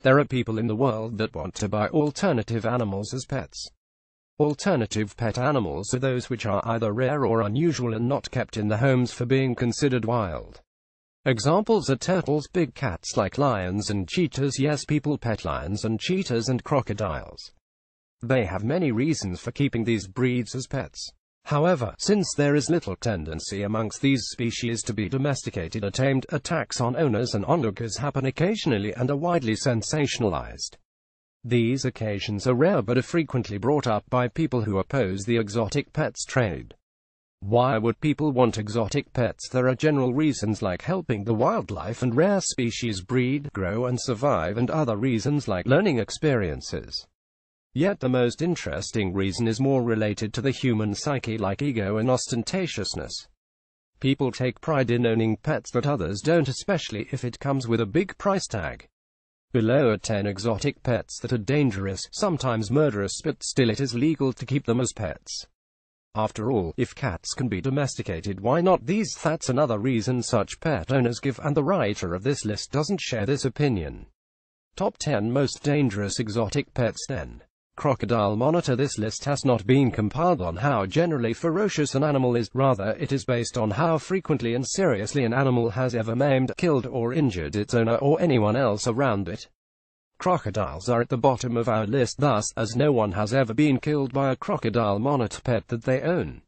There are people in the world that want to buy alternative animals as pets. Alternative pet animals are those which are either rare or unusual and not kept in the homes for being considered wild. Examples are turtles, big cats like lions and cheetahs. Yes, people pet lions and cheetahs and crocodiles. They have many reasons for keeping these breeds as pets. However, since there is little tendency amongst these species to be domesticated or tamed, attacks on owners and onlookers happen occasionally and are widely sensationalized. These occasions are rare but are frequently brought up by people who oppose the exotic pets trade. Why would people want exotic pets? There are general reasons like helping the wildlife and rare species breed, grow and survive, and other reasons like learning experiences. Yet the most interesting reason is more related to the human psyche, like ego and ostentatiousness. People take pride in owning pets that others don't, especially if it comes with a big price tag. Below are 10 exotic pets that are dangerous, sometimes murderous, but still it is legal to keep them as pets. After all, if cats can be domesticated, why not these? That's another reason such pet owners give, and the writer of this list doesn't share this opinion. Top 10 Most Dangerous Exotic Pets. 10. Crocodile monitor. This list has not been compiled on how generally ferocious an animal is, rather it is based on how frequently and seriously an animal has ever maimed, killed or injured its owner or anyone else around it. Crocodiles are at the bottom of our list thus, as no one has ever been killed by a crocodile monitor pet that they own.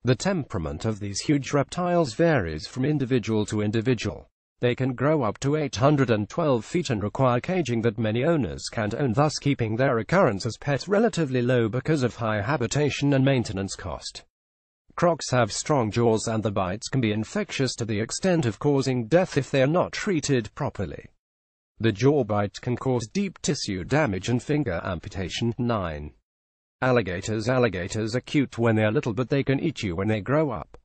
The temperament of these huge reptiles varies from individual to individual. They can grow up to 812 feet and require caging that many owners can't own, thus keeping their occurrence as pets relatively low because of high habitation and maintenance cost. Crocs have strong jaws and the bites can be infectious to the extent of causing death if they are not treated properly. The jaw bite can cause deep tissue damage and finger amputation. 9. Alligators. Alligators are cute when they are little, but they can eat you when they grow up.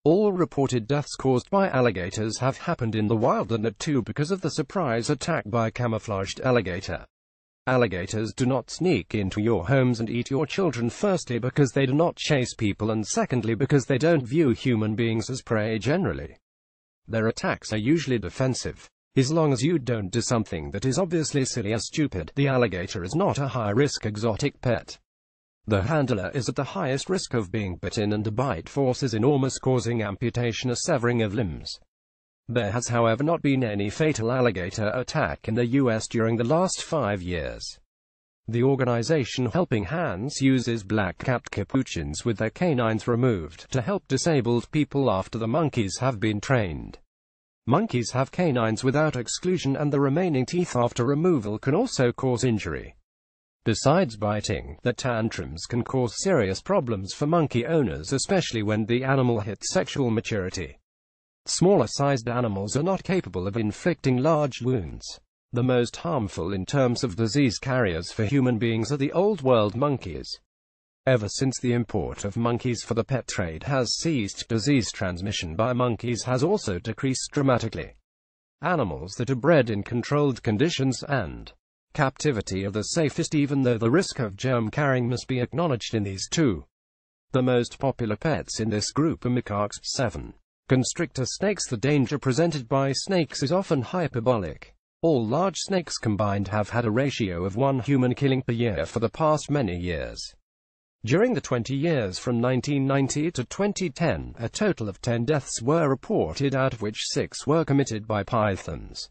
All reported deaths caused by alligators have happened in the wild, and that too because of the surprise attack by a camouflaged alligator. Alligators do not sneak into your homes and eat your children, firstly because they do not chase people, and secondly because they don't view human beings as prey generally. Their attacks are usually defensive. As long as you don't do something that is obviously silly or stupid, the alligator is not a high-risk exotic pet. The handler is at the highest risk of being bitten, and the bite force is enormous, causing amputation or severing of limbs. There has, however, not been any fatal alligator attack in the US during the last 5 years. The organization Helping Hands uses black-capped capuchins with their canines removed to help disabled people after the monkeys have been trained. Monkeys have canines without exclusion, and the remaining teeth after removal can also cause injury. Besides biting, the tantrums can cause serious problems for monkey owners, especially when the animal hits sexual maturity. Smaller-sized animals are not capable of inflicting large wounds. The most harmful in terms of disease carriers for human beings are the Old World monkeys. Ever since the import of monkeys for the pet trade has ceased, disease transmission by monkeys has also decreased dramatically. Animals that are bred in controlled conditions and captivity are the safest, even though the risk of germ carrying must be acknowledged in these too. The most popular pets in this group are macaques. 7. Constrictor snakes. The danger presented by snakes is often hyperbolic. All large snakes combined have had a ratio of 1 human killing per year for the past many years. During the 20 years from 1990 to 2010, a total of 10 deaths were reported, out of which 6 were committed by pythons.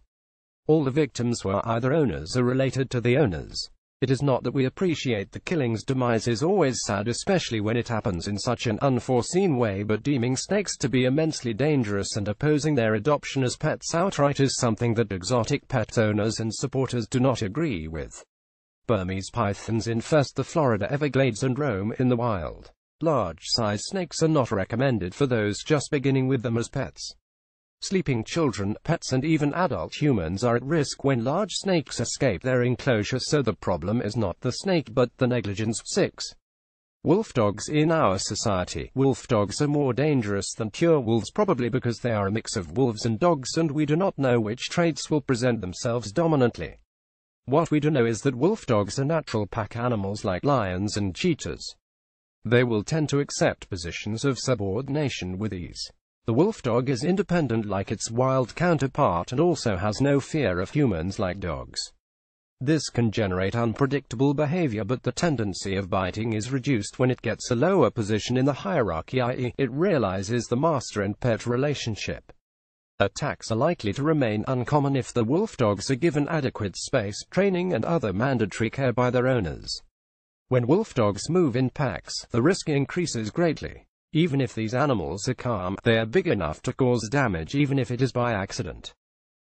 All the victims were either owners or related to the owners. It is not that we appreciate the killing's demise is always sad, especially when it happens in such an unforeseen way, but deeming snakes to be immensely dangerous and opposing their adoption as pets outright is something that exotic pet owners and supporters do not agree with. Burmese pythons infest the Florida Everglades and roam in the wild. Large-sized snakes are not recommended for those just beginning with them as pets. Sleeping children, pets and even adult humans are at risk when large snakes escape their enclosure, so the problem is not the snake but the negligence. 6. Wolf dogs. In our society, wolf dogs are more dangerous than pure wolves, probably because they are a mix of wolves and dogs, and we do not know which traits will present themselves dominantly. What we do know is that wolf dogs are natural pack animals like lions and cheetahs. They will tend to accept positions of subordination with ease. The wolf dog is independent like its wild counterpart and also has no fear of humans like dogs. This can generate unpredictable behavior, but the tendency of biting is reduced when it gets a lower position in the hierarchy, i.e., it realizes the master and pet relationship. Attacks are likely to remain uncommon if the wolf dogs are given adequate space, training and other mandatory care by their owners. When wolf dogs move in packs, the risk increases greatly. Even if these animals are calm, they are big enough to cause damage even if it is by accident.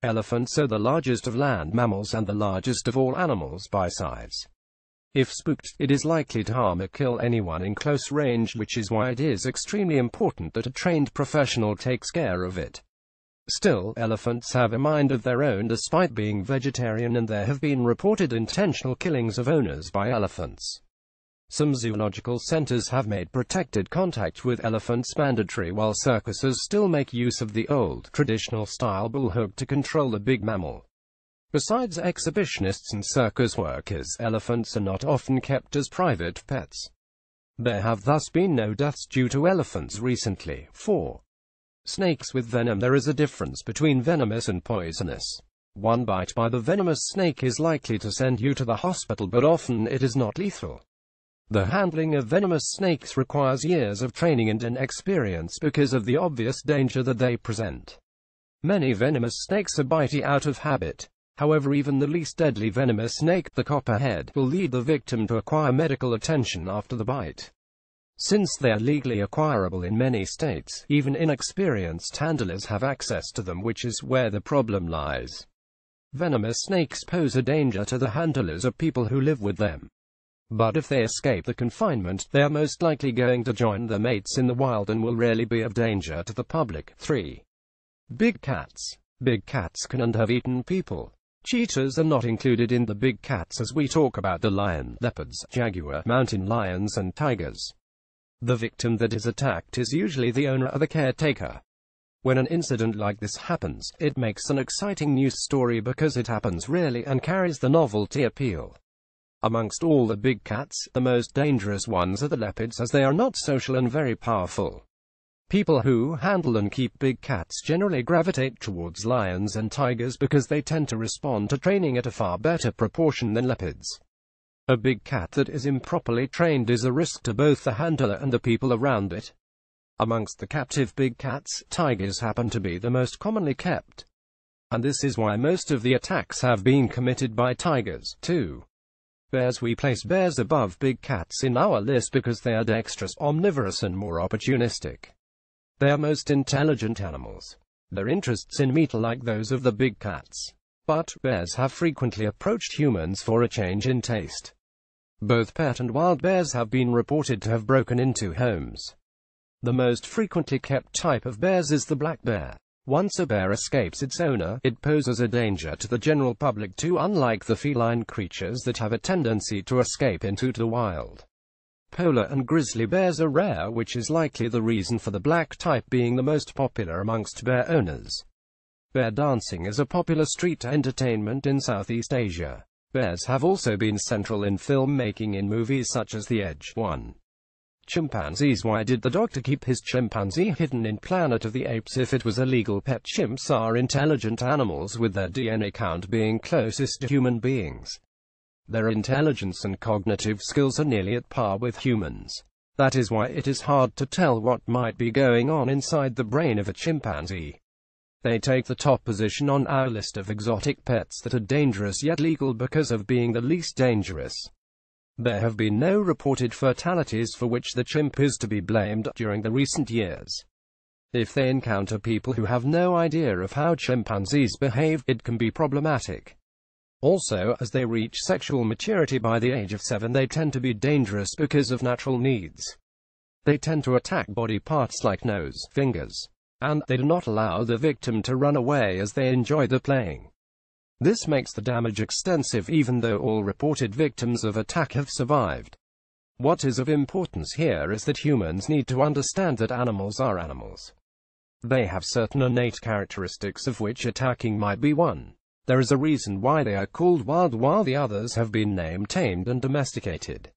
Elephants are the largest of land mammals and the largest of all animals by size. If spooked, it is likely to harm or kill anyone in close range, which is why it is extremely important that a trained professional takes care of it. Still, elephants have a mind of their own despite being vegetarian, and there have been reported intentional killings of owners by elephants. Some zoological centers have made protected contact with elephants mandatory, while circuses still make use of the old, traditional-style bullhook to control the big mammal. Besides exhibitionists and circus workers, elephants are not often kept as private pets. There have thus been no deaths due to elephants recently. 4. Snakes with venom. There is a difference between venomous and poisonous. One bite by the venomous snake is likely to send you to the hospital, but often it is not lethal. The handling of venomous snakes requires years of training and experience because of the obvious danger that they present. Many venomous snakes are bitey out of habit. However, even the least deadly venomous snake, the copperhead, will lead the victim to acquire medical attention after the bite. Since they are legally acquirable in many states, even inexperienced handlers have access to them, which is where the problem lies. Venomous snakes pose a danger to the handlers or people who live with them. But if they escape the confinement, they are most likely going to join their mates in the wild and will rarely be of danger to the public. 3. Big cats. Big cats can and have eaten people. Cheetahs are not included in the big cats as we talk about the lion, leopards, jaguar, mountain lions and tigers. The victim that is attacked is usually the owner or the caretaker. When an incident like this happens, it makes an exciting news story because it happens rarely and carries the novelty appeal. Amongst all the big cats, the most dangerous ones are the leopards, as they are not social and very powerful. People who handle and keep big cats generally gravitate towards lions and tigers because they tend to respond to training at a far better proportion than leopards. A big cat that is improperly trained is a risk to both the handler and the people around it. Amongst the captive big cats, tigers happen to be the most commonly kept. And this is why most of the attacks have been committed by tigers. 2. Bears. We place bears above big cats in our list because they are dexterous, omnivorous and more opportunistic. They are most intelligent animals. Their interests in meat are like those of the big cats. But bears have frequently approached humans for a change in taste. Both pet and wild bears have been reported to have broken into homes. The most frequently kept type of bears is the black bear. Once a bear escapes its owner, it poses a danger to the general public too, unlike the feline creatures that have a tendency to escape into the wild. Polar and grizzly bears are rare, which is likely the reason for the black type being the most popular amongst bear owners. Bear dancing is a popular street entertainment in Southeast Asia. Bears have also been central in filmmaking in movies such as The Edge. 1. Chimpanzees. Why did the doctor keep his chimpanzee hidden in Planet of the Apes if it was illegal? Pet chimps are intelligent animals, with their DNA count being closest to human beings. Their intelligence and cognitive skills are nearly at par with humans. That is why it is hard to tell what might be going on inside the brain of a chimpanzee. They take the top position on our list of exotic pets that are dangerous yet legal because of being the least dangerous. There have been no reported fatalities for which the chimp is to be blamed during the recent years. If they encounter people who have no idea of how chimpanzees behave, it can be problematic. Also, as they reach sexual maturity by the age of 7, they tend to be dangerous because of natural needs. They tend to attack body parts like nose, fingers, and they do not allow the victim to run away as they enjoy the playing. This makes the damage extensive even though all reported victims of attack have survived. What is of importance here is that humans need to understand that animals are animals. They have certain innate characteristics of which attacking might be one. There is a reason why they are called wild while the others have been named tamed and domesticated.